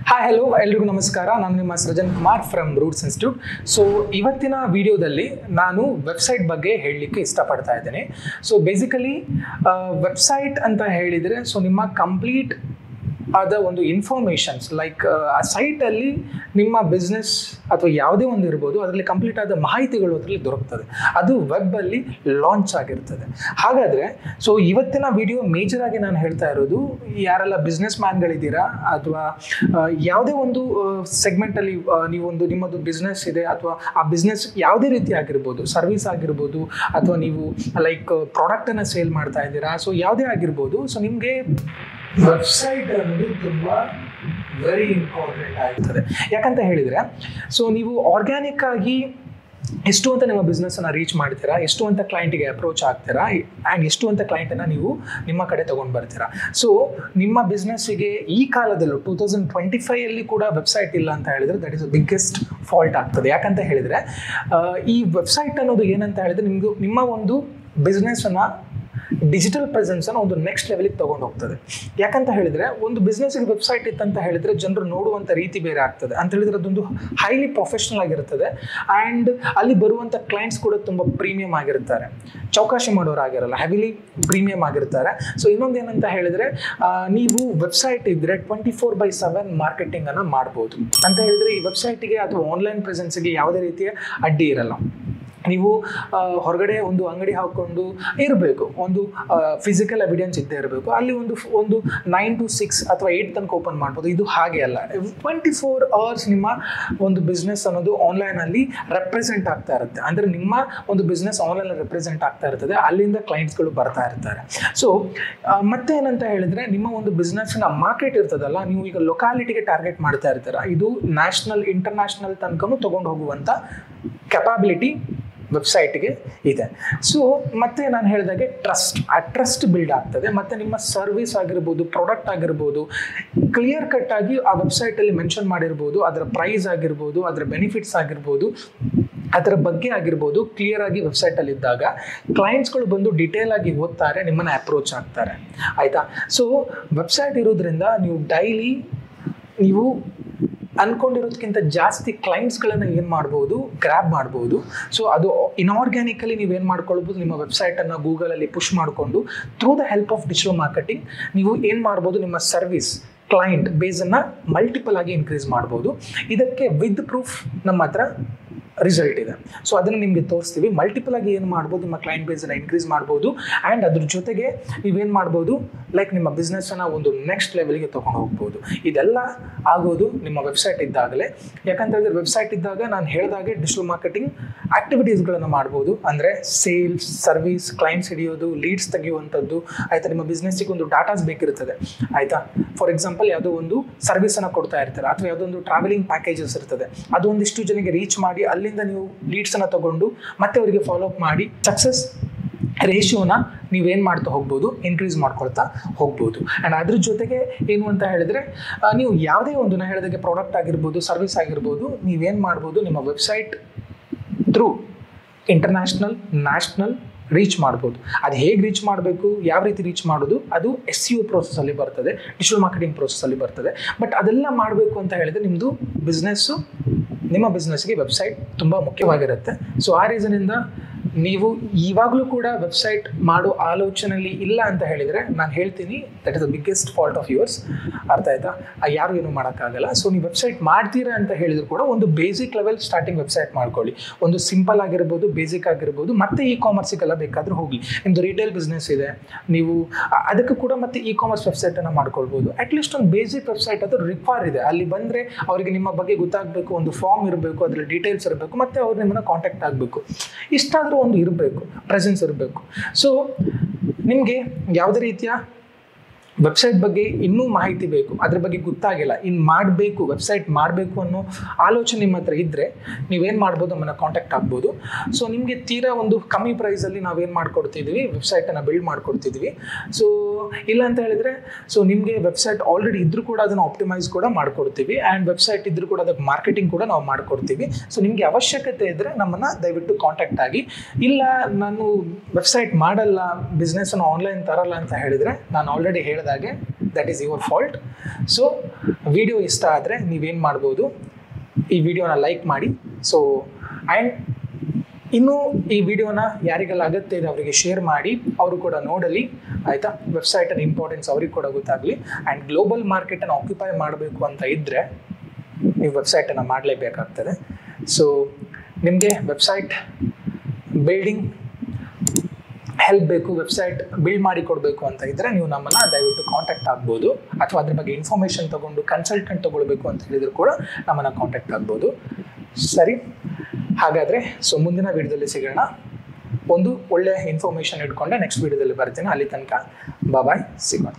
Hi hello ಎಲ್ರಿಗೂ ನಮಸ್ಕಾರ. ನಾನು ನಿಮ್ಮ Srujan Kumar from roots institute. So ಇವತ್ತಿನ ವಿಡಿಯೋದಲ್ಲಿ ನಾನು ವೆಬ್ಸೈಟ್ ಬಗ್ಗೆ ಹೇಳಲಿಕ್ಕೆ ಇಷ್ಟಪಡ್ತಾ ಇದ್ದೇನೆ. ಸೊ ಬೇಸಿಕಲಿ ವೆಬ್ಸೈಟ್ ಅಂತ ಹೇಳಿದರೆ ಸೊ ನಿಮ್ಮ ಕಂಪ್ಲೀಟ್ ಆದ ಒಂದು ಇನ್ಫಾರ್ಮೇಷನ್ಸ್ ಲೈಕ್ ಆ ಸೈಟಲ್ಲಿ ನಿಮ್ಮ ಬಿಸ್ನೆಸ್ ಅಥವಾ ಯಾವುದೇ ಒಂದು ಇರ್ಬೋದು, ಅದರಲ್ಲಿ ಕಂಪ್ಲೀಟ್ ಆದ ಮಾಹಿತಿಗಳು ಅದರಲ್ಲಿ ದೊರಕ್ತದೆ. ಅದು ವೆಬ್ಬಲ್ಲಿ ಲಾಂಚ್ ಆಗಿರ್ತದೆ. ಹಾಗಾದರೆ ಸೊ ಇವತ್ತಿನ ವಿಡಿಯೋ ಮೇಜರಾಗಿ ನಾನು ಹೇಳ್ತಾ ಇರೋದು, ಯಾರೆಲ್ಲ ಬಿಸ್ನೆಸ್ ಮ್ಯಾನ್ಗಳಿದ್ದೀರಾ ಅಥವಾ ಯಾವುದೇ ಒಂದು ಸೆಗ್ಮೆಂಟಲ್ಲಿ ನೀವೊಂದು ನಿಮ್ಮದು ಬಿಸ್ನೆಸ್ ಇದೆ ಅಥವಾ ಆ ಬಿಸ್ನೆಸ್ ಯಾವುದೇ ರೀತಿ ಆಗಿರ್ಬೋದು, ಸರ್ವಿಸ್ ಆಗಿರ್ಬೋದು ಅಥವಾ ನೀವು ಲೈಕ್ ಪ್ರಾಡಕ್ಟನ್ನು ಸೇಲ್ ಮಾಡ್ತಾ ಇದ್ದೀರಾ, ಸೊ ಯಾವುದೇ ಆಗಿರ್ಬೋದು, ಸೊ ನಿಮಗೆ ವೆಬ್ಸೈಟ್ ಅನ್ನೋದು ತುಂಬ ವೆರಿ ಇಂಪಾರ್ಟೆಂಟ್ ಆಗಿರ್ತದೆ. ಯಾಕಂತ ಹೇಳಿದರೆ ಸೊ ನೀವು ಆರ್ಗ್ಯಾನಿಕ್ ಆಗಿ ಎಷ್ಟು ಅಂತ ನಿಮ್ಮ ಬಿಸ್ನೆಸ್ಸನ್ನು ರೀಚ್ ಮಾಡ್ತೀರಾ, ಎಷ್ಟು ಅಂತ ಕ್ಲೈಂಟಿಗೆ ಅಪ್ರೋಚ್ ಆಗ್ತೀರಾ ಆ್ಯಂಡ್ ಎಷ್ಟು ಅಂತ ಕ್ಲೈಂಟನ್ನು ನೀವು ನಿಮ್ಮ ಕಡೆ ತೊಗೊಂಡು ಬರ್ತೀರಾ. ಸೊ ನಿಮ್ಮ ಬಿಸ್ನೆಸ್ಸಿಗೆ ಈ ಕಾಲದಲ್ಲೂ 2025 ಕೂಡ ವೆಬ್ಸೈಟ್ ಇಲ್ಲ ಅಂತ ಹೇಳಿದರೆ that is the biggest fault ಆಗ್ತದೆ. ಯಾಕಂತ ಹೇಳಿದರೆ ಈ ವೆಬ್ಸೈಟ್ ಅನ್ನೋದು ಏನಂತ ಹೇಳಿದರೆ ನಿಮ್ಮ ಒಂದು ಬಿಸ್ನೆಸ್ಸನ್ನು ಡಿಜಿಟಲ್ ಪ್ರೆಸೆನ್ಸನ್ನು ಒಂದು ನೆಕ್ಸ್ಟ್ ಲೆವೆಲಿಗೆ ತೊಗೊಂಡು ಹೋಗ್ತದೆ. ಯಾಕಂತ ಹೇಳಿದರೆ ಒಂದು ಬಿಸ್ನೆಸ್ಸಿಗೆ ವೆಬ್ಸೈಟ್ ಇತ್ತಂತ ಹೇಳಿದರೆ ಜನರು ನೋಡುವಂಥ ರೀತಿ ಬೇರೆ ಆಗ್ತದೆ. ಅಂತ ಹೇಳಿದರೆ ಅದೊಂದು ಹೈಲಿ ಪ್ರೊಫೆಷ್ನಲ್ ಆಗಿರ್ತದೆ ಆ್ಯಂಡ್ ಅಲ್ಲಿ ಬರುವಂಥ ಕ್ಲೈಂಟ್ಸ್ ಕೂಡ ತುಂಬ ಪ್ರೀಮಿಯಮ್ ಆಗಿರ್ತಾರೆ, ಚೌಕಾಶಿ ಮಾಡೋರಾಗಿರಲ್ಲ, ಹೆವಿಲಿ ಪ್ರೀಮಿಯಮ್ ಆಗಿರ್ತಾರೆ. ಸೊ ಇನ್ನೊಂದು ಏನಂತ ಹೇಳಿದರೆ ನೀವು ವೆಬ್ಸೈಟ್ ಇದ್ದರೆ 24/7 ಮಾರ್ಕೆಟಿಂಗನ್ನು ಮಾಡ್ಬೋದು. ಅಂತ ಹೇಳಿದರೆ ಈ ವೆಬ್ಸೈಟಿಗೆ ಅಥವಾ ಆನ್ಲೈನ್ ಪ್ರೆಸೆನ್ಸಿಗೆ ಯಾವುದೇ ರೀತಿಯ ಅಡ್ಡಿ ಇರಲ್ಲ. ನೀವು ಹೊರಗಡೆ ಒಂದು ಅಂಗಡಿ ಹಾಕ್ಕೊಂಡು ಇರಬೇಕು, ಒಂದು ಫಿಸಿಕಲ್ ಎವಿಡೆನ್ಸ್ ಇದ್ದೇ ಇರಬೇಕು. ಅಲ್ಲಿ ಒಂದು 9 to 6 ಅಥವಾ 8 ತನಕ ಓಪನ್ ಮಾಡ್ಬೋದು. ಇದು ಹಾಗೆ ಅಲ್ಲ, 24 hours ನಿಮ್ಮ ಒಂದು ಬಿಸ್ನೆಸ್ ಅನ್ನೋದು ಆನ್ಲೈನಲ್ಲಿ ರೆಪ್ರೆಸೆಂಟ್ ಆಗ್ತಾ ಇರುತ್ತೆ. ಅಂದರೆ ನಿಮ್ಮ ಒಂದು ಬಿಸ್ನೆಸ್ ಆನ್ಲೈನಲ್ಲಿ ರೆಪ್ರೆಸೆಂಟ್ ಆಗ್ತಾ ಇರ್ತದೆ, ಅಲ್ಲಿಂದ ಕ್ಲೈಂಟ್ಸ್ಗಳು ಬರ್ತಾ ಇರ್ತಾರೆ. ಸೊ ಮತ್ತೆ ಏನಂತ ಹೇಳಿದರೆ ನಿಮ್ಮ ಒಂದು ಬಿಸ್ನೆಸ್ನ ಮಾರ್ಕೆಟ್ ಇರ್ತದಲ್ಲ, ನೀವು ಈಗ ಲೊಕ್ಯಾಲಿಟಿಗೆ ಟಾರ್ಗೆಟ್ ಮಾಡ್ತಾ ಇರ್ತೀರ. ಇದು ನ್ಯಾಷನಲ್ ಇಂಟರ್ನ್ಯಾಷನಲ್ ತನಕನೂ ತೊಗೊಂಡು ಹೋಗುವಂಥ ಕೆಪಾಬಿಲಿಟಿ ವೆಬ್ಸೈಟ್ಗೆ ಇದೆ. ಸೊ ಮತ್ತೆ ನಾನು ಹೇಳಿದಾಗೆ ಟ್ರಸ್ಟ್ ಬಿಲ್ಡ್ ಆಗ್ತದೆ. ಮತ್ತು ನಿಮ್ಮ ಸರ್ವಿಸ್ ಆಗಿರ್ಬೋದು, ಪ್ರಾಡಕ್ಟ್ ಆಗಿರ್ಬೋದು, ಕ್ಲಿಯರ್ ಕಟ್ ಆಗಿ ಆ ವೆಬ್ಸೈಟಲ್ಲಿ ಮೆನ್ಷನ್ ಮಾಡಿರ್ಬೋದು. ಅದರ ಪ್ರೈಸ್ ಆಗಿರ್ಬೋದು, ಅದರ ಬೆನಿಫಿಟ್ಸ್ ಆಗಿರ್ಬೋದು, ಅದರ ಬಗ್ಗೆ ಆಗಿರ್ಬೋದು ಕ್ಲಿಯರ್ ಆಗಿ ವೆಬ್ಸೈಟಲ್ಲಿ ಇದ್ದಾಗ ಕ್ಲೈಂಟ್ಸ್ಗಳು ಬಂದು ಡಿಟೇಲ್ ಆಗಿ ಓದ್ತಾರೆ, ನಿಮ್ಮನ್ನು ಅಪ್ರೋಚ್ ಆಗ್ತಾರೆ. ಆಯಿತಾ? ಸೊ ವೆಬ್ಸೈಟ್ ಇರೋದ್ರಿಂದ ನೀವು ಡೈಲಿ ನೀವು ಅಂದ್ಕೊಂಡಿರೋದಕ್ಕಿಂತ ಜಾಸ್ತಿ ಕ್ಲೈಂಟ್ಸ್ಗಳನ್ನು ಏನು ಮಾಡ್ಬೋದು, ಗ್ರ್ಯಾಬ್ ಮಾಡ್ಬೋದು. ಸೊ ಅದು ಇನ್ಆರ್ಗ್ಯಾನಿಕಲಿ ನೀವೇನು ಮಾಡ್ಕೊಳ್ಬೋದು, ನಿಮ್ಮ ವೆಬ್ಸೈಟನ್ನು ಗೂಗಲಲ್ಲಿ ಪುಷ್ ಮಾಡಿಕೊಂಡು through the help of digital marketing ನೀವು ಏನು ಮಾಡ್ಬೋದು, ನಿಮ್ಮ ಸರ್ವಿಸ್ ಕ್ಲೈಂಟ್ ಬೇಸನ್ನು ಮಲ್ಟಿಪಲ್ ಆಗಿ ಇನ್ಕ್ರೀಸ್ ಮಾಡ್ಬೋದು. ಇದಕ್ಕೆ ವಿತ್ ಪ್ರೂಫ್ ನಮ್ಮ ಹತ್ರ ರಿಸಲ್ಟ್ ಇದೆ. ಸೊ ಅದನ್ನು ನಿಮಗೆ ತೋರಿಸ್ತೀವಿ. ಮಲ್ಟಿಪಲ್ ಆಗಿ ಏನು ಮಾಡ್ಬೋದು, ನಿಮ್ಮ ಕ್ಲೈಂಟ್ ಬೇಸನ್ನು ಇನ್ಕ್ರೀಸ್ ಮಾಡ್ಬೋದು ಆ್ಯಂಡ್ ಅದ್ರ ಜೊತೆಗೆ ನೀವೇನು ಮಾಡ್ಬೋದು, ಲೈಕ್ ನಿಮ್ಮ ಬಿಸ್ನೆಸ್ಸನ್ನು ಒಂದು ನೆಕ್ಸ್ಟ್ ಲೆವೆಲ್ಗೆ ತೊಗೊಂಡು ಹೋಗ್ಬೋದು. ಇದೆಲ್ಲ ಆಗೋದು ನಿಮ್ಮ ವೆಬ್ಸೈಟ್ ಇದ್ದಾಗಲೇ. ಯಾಕಂತ ಹೇಳಿದ್ರೆ ವೆಬ್ಸೈಟ್ ಇದ್ದಾಗ ನಾನು ಹೇಳಿದಾಗೆ ಡಿಜಿಟಲ್ ಮಾರ್ಕೆಟಿಂಗ್ ಆ್ಯಕ್ಟಿವಿಟೀಸ್ಗಳನ್ನು ಮಾಡ್ಬೋದು. ಅಂದರೆ ಸೇಲ್ಸ್, ಸರ್ವಿಸ್, ಕ್ಲೈಂಟ್ಸ್ ಹಿಡಿಯೋದು, ಲೀಡ್ಸ್ ತೆಗೆಯುವಂಥದ್ದು. ಆಯಿತಾ? ನಿಮ್ಮ ಬಿಸ್ನೆಸ್ಸಿಗೆ ಒಂದು ಡಾಟಾಸ್ ಬೇಕಿರ್ತದೆ. ಆಯಿತಾ? ಫಾರ್ ಎಕ್ಸಾಂಪಲ್ ಯಾವುದೋ ಒಂದು ಸರ್ವಿಸನ್ನು ಕೊಡ್ತಾ ಇರ್ತಾರೆ ಅಥವಾ ಯಾವುದೋ ಒಂದು ಟ್ರಾವೆಲಿಂಗ್ ಪ್ಯಾಕೇಜಸ್ ಇರ್ತದೆ, ಅದು ಒಂದಿಷ್ಟು ಜನಕ್ಕೆ ರೀಚ್ ಮಾಡಿ ಅಲ್ಲಿಂದ ನೀವು ಲೀಡ್ಸನ್ನು ತಗೊಂಡು ಮತ್ತೆ ಅವರಿಗೆ ಫಾಲೋ ಅಪ್ ಮಾಡಿ ಸಕ್ಸಸ್ ರೇಷಿಯೋನ ನೀವೇನು ಮಾಡ್ತಾ ಹೋಗ್ಬೋದು, ಇನ್ಕ್ರೀಸ್ ಮಾಡ್ಕೊಳ್ತಾ ಹೋಗ್ಬೋದು. ಆ್ಯಂಡ್ ಅದ್ರ ಜೊತೆಗೆ ಏನು ಅಂತ ಹೇಳಿದರೆ ನೀವು ಯಾವುದೇ ಒಂದು ನಾನು ಹೇಳಿದಾಗೆ ಪ್ರಾಡಕ್ಟ್ ಆಗಿರ್ಬೋದು, ಸರ್ವಿಸ್ ಆಗಿರ್ಬೋದು, ನೀವೇನು ಮಾಡ್ಬೋದು, ನಿಮ್ಮ website through international, national reach ಮಾಡ್ಬೋದು. ಅದು ಹೇಗೆ ರೀಚ್ ಮಾಡಬೇಕು, ಯಾವ ರೀತಿ ರೀಚ್ ಮಾಡೋದು, ಅದು SEO ಪ್ರೋಸೆಸ್ಸಲ್ಲಿ ಬರ್ತದೆ, ಡಿಜಿಟಲ್ ಮಾರ್ಕೆಟಿಂಗ್ ಪ್ರೋಸೆಸ್ಸಲ್ಲಿ ಬರ್ತದೆ. ಬಟ್ ಅದೆಲ್ಲ ಮಾಡಬೇಕು ಅಂತ ಹೇಳಿದರೆ ನಿಮ್ಮದು ನಿಮ್ಮ ಬಿಸ್ನೆಸ್ಗೆ ವೆಬ್ಸೈಟ್ ತುಂಬ ಮುಖ್ಯವಾಗಿರುತ್ತೆ. ಸೊ ಆ ರೀಸನಿಂದ ನೀವು ಇವಾಗಲೂ ಕೂಡ ವೆಬ್ಸೈಟ್ ಮಾಡೋ ಆಲೋಚನೆಯಲ್ಲಿ ಇಲ್ಲ ಅಂತ ಹೇಳಿದರೆ ನಾನು ಹೇಳ್ತೀನಿ, that is the biggest fault of yours. ಅರ್ಥ ಆಯ್ತಾ? ಯಾರು ಏನೂ ಮಾಡೋಕ್ಕಾಗಲ್ಲ. ಸೊ ನೀವು ವೆಬ್ಸೈಟ್ ಮಾಡ್ತೀರಾ ಅಂತ ಹೇಳಿದ್ರು ಕೂಡ ಒಂದು ಬೇಸಿಕ್ ಲೆವೆಲ್ ಸ್ಟಾರ್ಟಿಂಗ್ ವೆಬ್ಸೈಟ್ ಮಾಡ್ಕೊಳ್ಳಿ. ಒಂದು ಸಿಂಪಲ್ ಆಗಿರ್ಬೋದು, ಬೇಸಿಕ್ ಆಗಿರ್ಬೋದು. ಮತ್ತೆ ಕಾಮರ್ಸಿಗೆಲ್ಲ ಬೇಕಾದರೂ ಹೋಗಿ, ನಿಮ್ಮದು ರಿಟೇಲ್ ಬಿಸ್ನೆಸ್ ಇದೆ, ನೀವು ಅದಕ್ಕೂ ಕೂಡ ಮತ್ತೆ ಕಾಮರ್ಸ್ ವೆಬ್ಸೈಟನ್ನು ಮಾಡ್ಕೊಳ್ಬೋದು. ಅಟ್ಲೀಸ್ಟ್ ಒಂದು ಬೇಸಿಕ್ ವೆಬ್ಸೈಟ್ ಅದು ರಿಕ್ವೈರ್ ಇದೆ. ಅಲ್ಲಿ ಬಂದರೆ ಅವರಿಗೆ ನಿಮ್ಮ ಬಗ್ಗೆ ಗೊತ್ತಾಗಬೇಕು, ಒಂದು ಫಾರ್ಮ್ ಇರಬೇಕು, ಅದರಲ್ಲಿ ಡೀಟೇಲ್ಸ್ ಇರಬೇಕು, ಮತ್ತು ಅವ್ರು ನಿಮ್ಮನ್ನು ಕಾಂಟ್ಯಾಕ್ಟ್ ಆಗಬೇಕು. ಇಷ್ಟಾದರೂ ಒಂದು ಇರಬೇಕು, ಪ್ರೆಸೆನ್ಸ್ ಇರಬೇಕು. ಸೊ ನಿಮಗೆ ಯಾವುದೇ ರೀತಿಯ ವೆಬ್ಸೈಟ್ ಬಗ್ಗೆ ಇನ್ನೂ ಮಾಹಿತಿ ಬೇಕು, ಅದ್ರ ಬಗ್ಗೆ ಗೊತ್ತಾಗಿಲ್ಲ, ಇನ್ನು ಮಾಡಬೇಕು, ವೆಬ್ಸೈಟ್ ಮಾಡಬೇಕು ಅನ್ನೋ ಆಲೋಚನೆ ನಿಮ್ಮ ಹತ್ರ ಇದ್ದರೆ ನೀವೇನು ಮಾಡ್ಬೋದು, ನಮ್ಮನ್ನು ಕಾಂಟ್ಯಾಕ್ಟ್ ಆಗ್ಬೋದು. ಸೊ ನಿಮಗೆ ತೀರಾ ಒಂದು ಕಮ್ಮಿ ಪ್ರೈಸಲ್ಲಿ ನಾವೇನು ಮಾಡ್ಕೊಡ್ತಿದ್ವಿ, ವೆಬ್ಸೈಟನ್ನು ಬಿಲ್ಡ್ ಮಾಡ್ಕೊಡ್ತಿದ್ವಿ. ಸೊ ಇಲ್ಲ ಅಂತ ಹೇಳಿದರೆ ಸೊ ನಿಮಗೆ ವೆಬ್ಸೈಟ್ ಆಲ್ರೆಡಿ ಇದ್ದರೂ ಕೂಡ ಅದನ್ನು ಆಪ್ಟಿಮೈಸ್ ಕೂಡ ಮಾಡಿಕೊಡ್ತೀವಿ ಆ್ಯಂಡ್ ವೆಬ್ಸೈಟ್ ಇದ್ದರೂ ಕೂಡ ಅದಕ್ಕೆ ಮಾರ್ಕೆಟಿಂಗ್ ಕೂಡ ನಾವು ಮಾಡಿಕೊಡ್ತೀವಿ. ಸೊ ನಿಮಗೆ ಅವಶ್ಯಕತೆ ಇದ್ದರೆ ನಮ್ಮನ್ನು ದಯವಿಟ್ಟು ಕಾಂಟ್ಯಾಕ್ಟ್ ಆಗಿ. ಇಲ್ಲ ನಾನು ವೆಬ್ಸೈಟ್ ಮಾಡಲ್ಲ, ಬಿಸ್ನೆಸ್ಸನ್ನು ಆನ್ಲೈನ್ ತರಲ್ಲ ಅಂತ ಹೇಳಿದರೆ ನಾನು ಆಲ್ರೆಡಿ ಹೇಳಿದಾಗೆ that is your fault. So video ಇಷ್ಟ ಆದರೆ ನೀವೇನು ಮಾಡ್ಬೋದು, ಈ ವಿಡಿಯೋನ ಲೈಕ್ ಮಾಡಿ. ಸೊ ಆ್ಯಂಡ್ ಇನ್ನೂ ಈ ವಿಡಿಯೋನ ಯಾರಿಗೆಲ್ಲ ಅಗತ್ಯ ಇದೆ ಅವರಿಗೆ ಶೇರ್ ಮಾಡಿ, ಅವರು ಕೂಡ ನೋಡಲಿ, ಆಯಿತಾ. ವೆಬ್ಸೈಟನ್ನು ಇಂಪಾರ್ಟೆನ್ಸ್ ಅವ್ರಿಗೆ ಕೂಡ ಗೊತ್ತಾಗಲಿ. ಆ್ಯಂಡ್ ಗ್ಲೋಬಲ್ ಮಾರ್ಕೆಟನ್ನು ಆಕ್ಯುಪೈ ಮಾಡಬೇಕು ಅಂತ ಇದ್ದರೆ ನೀವು ವೆಬ್ಸೈಟನ್ನು ಮಾಡಲೇಬೇಕಾಗ್ತದೆ. ಸೊ ನಿಮಗೆ ವೆಬ್ಸೈಟ್ ಬಿಲ್ಡಿಂಗ್ ಹೆಲ್ಪ್ ಬೇಕು, ವೆಬ್ಸೈಟ್ ಬಿಲ್ಡ್ ಮಾಡಿ ಕೊಡಬೇಕು ಅಂತ ಇದ್ದರೆ ನೀವು ನಮ್ಮನ್ನು ದಯವಿಟ್ಟು ಕಾಂಟ್ಯಾಕ್ಟ್ ಆಗ್ಬೋದು, ಅಥವಾ ಅದ್ರ ಬಗ್ಗೆ ಇನ್ಫಾರ್ಮೇಷನ್ ತೊಗೊಂಡು ಕನ್ಸಲ್ಟೆಂಟ್ ತೊಗೊಳ್ಬೇಕು ಅಂತ ಹೇಳಿದ್ರು ಕೂಡ ನಮ್ಮನ್ನು ಕಾಂಟ್ಯಾಕ್ಟ್ ಆಗ್ಬೋದು. ಸರಿ, ಹಾಗಾದರೆ ಸೊ ಮುಂದಿನ ವಿಡಿಯೋದಲ್ಲಿ ಸಿಗೋಣ. ಒಂದು ಒಳ್ಳೆಯ ಇನ್ಫಾರ್ಮೇಷನ್ ಇಟ್ಕೊಂಡೆ ನೆಕ್ಸ್ಟ್ ವಿಡಿಯೋದಲ್ಲಿ ಬರ್ತೀನಿ. ಅಲ್ಲಿ ತನಕ ಬಾಯ್, ಸಿಗೋಣ.